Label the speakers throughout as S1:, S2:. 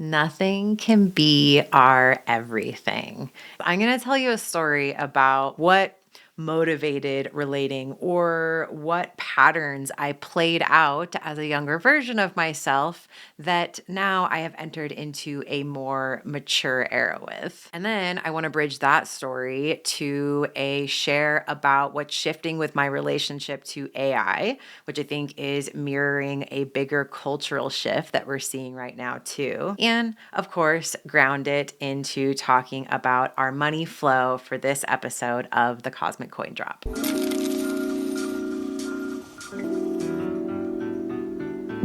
S1: Nothing can be our everything. I'm going to tell you a story about what motivated relating or what patterns I played out as a younger version of myself that now I have entered into a more mature era with. And then I want to bridge that story to a share about what's shifting with my relationship to AI, which I think is mirroring a bigger cultural shift that we're seeing right now, too. And of course, ground it into talking about our money flow for this episode of the Cosmic Coin Drop.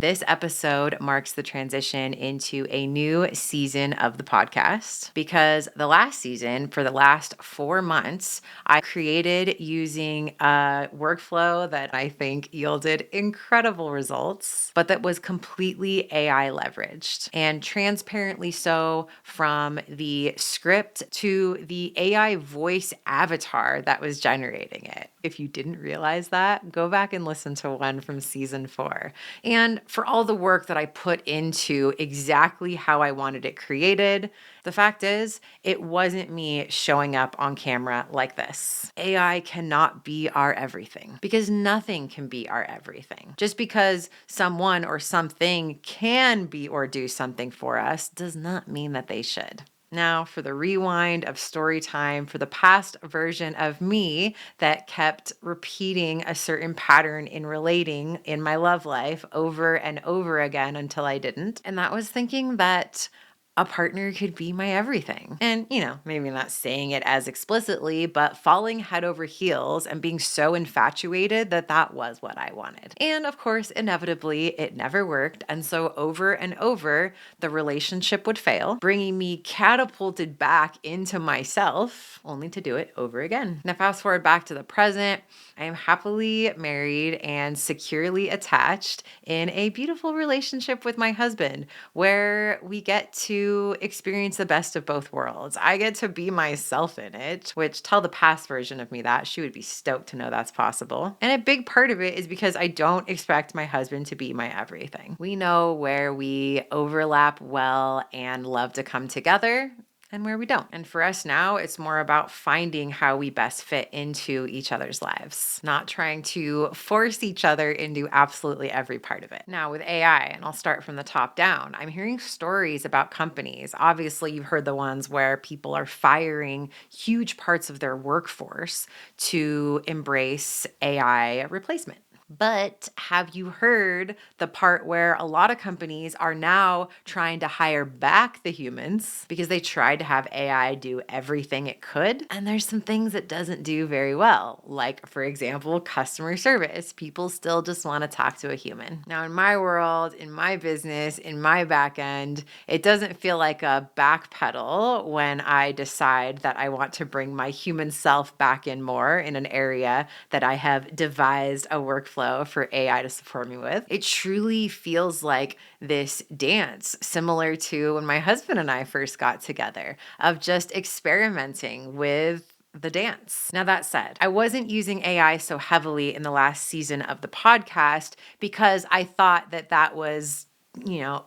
S1: This episode marks the transition into a new season of the podcast because the last season, for the last 4 months, I created using a workflow that I think yielded incredible results, but that was completely AI leveraged and transparently so, from the script to the AI voice avatar that was generating it. If you didn't realize that, go back and listen to one from season 4. And for all the work that I put into exactly how I wanted it created, the fact is, it wasn't me showing up on camera like this. AI cannot be our everything because nothing can be our everything. Just because someone or something can be or do something for us does not mean that they should. Now, for the rewind of story time for the past version of me that kept repeating a certain pattern in relating in my love life over and over again until I didn't. And that was thinking that a partner could be my everything. And, maybe not saying it as explicitly, but falling head over heels and being so infatuated that that was what I wanted. And of course, inevitably, it never worked. And so over and over, the relationship would fail, bringing me catapulted back into myself, only to do it over again. Now, fast forward back to the present. I am happily married and securely attached in a beautiful relationship with my husband, where we get to experience the best of both worlds. I get to be myself in it, which tell the past version of me that she would be stoked to know that's possible. And a big part of it is because I don't expect my husband to be my everything. We know where we overlap well and love to come together, and where we don't. And for us now, it's more about finding how we best fit into each other's lives, not trying to force each other into absolutely every part of it. Now, with AI, and I'll start from the top down, I'm hearing stories about companies. Obviously, you've heard the ones where people are firing huge parts of their workforce to embrace AI replacement. But have you heard the part where a lot of companies are now trying to hire back the humans because they tried to have AI do everything it could? And there's some things it doesn't do very well, like, for example, customer service. People still just want to talk to a human. Now, in my world, in my business, in my back end, it doesn't feel like a backpedal when I decide that I want to bring my human self back in more in an area that I have devised a workflow for AI to support me with. It truly feels like this dance, similar to when my husband and I first got together, of just experimenting with the dance. Now, that said, I wasn't using AI so heavily in the last season of the podcast because I thought that that was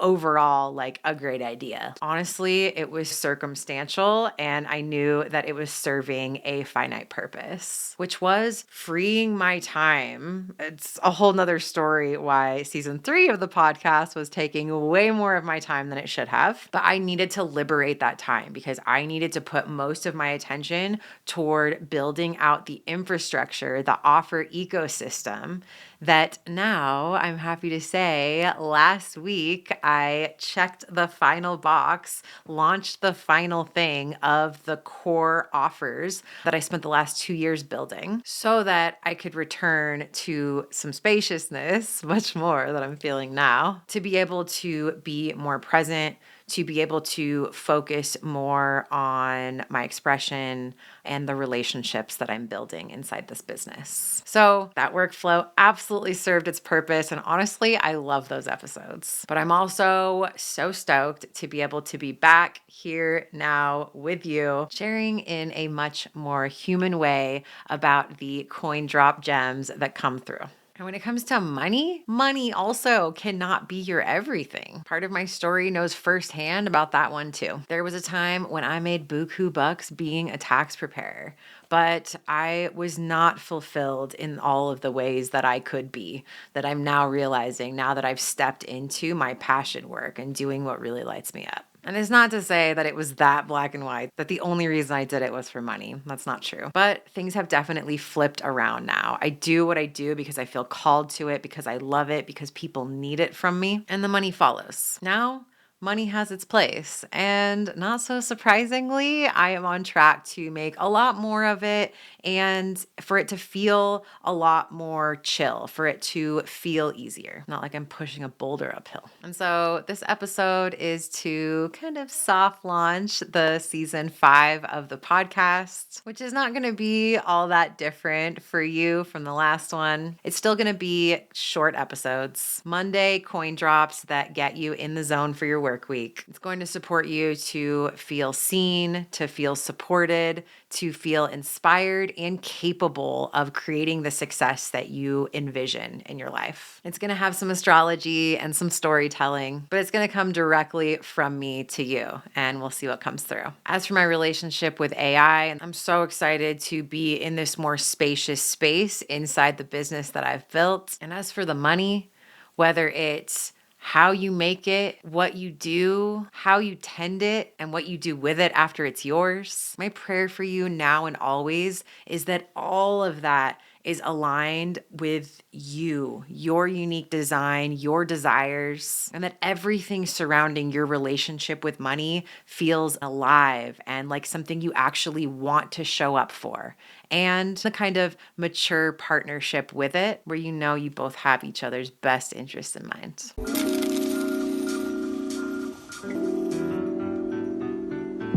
S1: overall like a great idea. Honestly, it was circumstantial, and I knew that it was serving a finite purpose, which was freeing my time. It's a whole nother story why season 3 of the podcast was taking way more of my time than it should have. But I needed to liberate that time because I needed to put most of my attention toward building out the infrastructure, the offer ecosystem that now I'm happy to say last week I checked the final box, launched the final thing of the core offers that I spent the last 2 years building so that I could return to some spaciousness, much more that I'm feeling now, to be able to be more present, to be able to focus more on my expression and the relationships that I'm building inside this business. So that workflow absolutely served its purpose. And honestly, I love those episodes. But I'm also so stoked to be able to be back here now with you, sharing in a much more human way about the coin drop gems that come through. And when it comes to money, money also cannot be your everything. Part of my story knows firsthand about that one too. There was a time when I made buku bucks being a tax preparer, but I was not fulfilled in all of the ways that I could be, that I'm now realizing now that I've stepped into my passion work and doing what really lights me up. And it's not to say that it was that black and white, that the only reason I did it was for money. That's not true. But things have definitely flipped around now. I do what I do because I feel called to it, because I love it, because people need it from me, and the money follows. Now, money has its place. And not so surprisingly, I am on track to make a lot more of it and for it to feel a lot more chill, for it to feel easier, not like I'm pushing a boulder uphill. And so this episode is to kind of soft launch the season 5 of the podcast, which is not going to be all that different for you from the last one. It's still going to be short episodes, Monday coin drops that get you in the zone for your work week. It's going to support you to feel seen, to feel supported, to feel inspired and capable of creating the success that you envision in your life. It's going to have some astrology and some storytelling, but it's going to come directly from me to you, and we'll see what comes through. As for my relationship with AI, I'm so excited to be in this more spacious space inside the business that I've built. And as for the money, whether it's how you make it, what you do, how you tend it, and what you do with it after it's yours. My prayer for you now and always is that all of that is aligned with you, your unique design, your desires, and that everything surrounding your relationship with money feels alive and like something you actually want to show up for. And the kind of mature partnership with it where you know you both have each other's best interests in mind.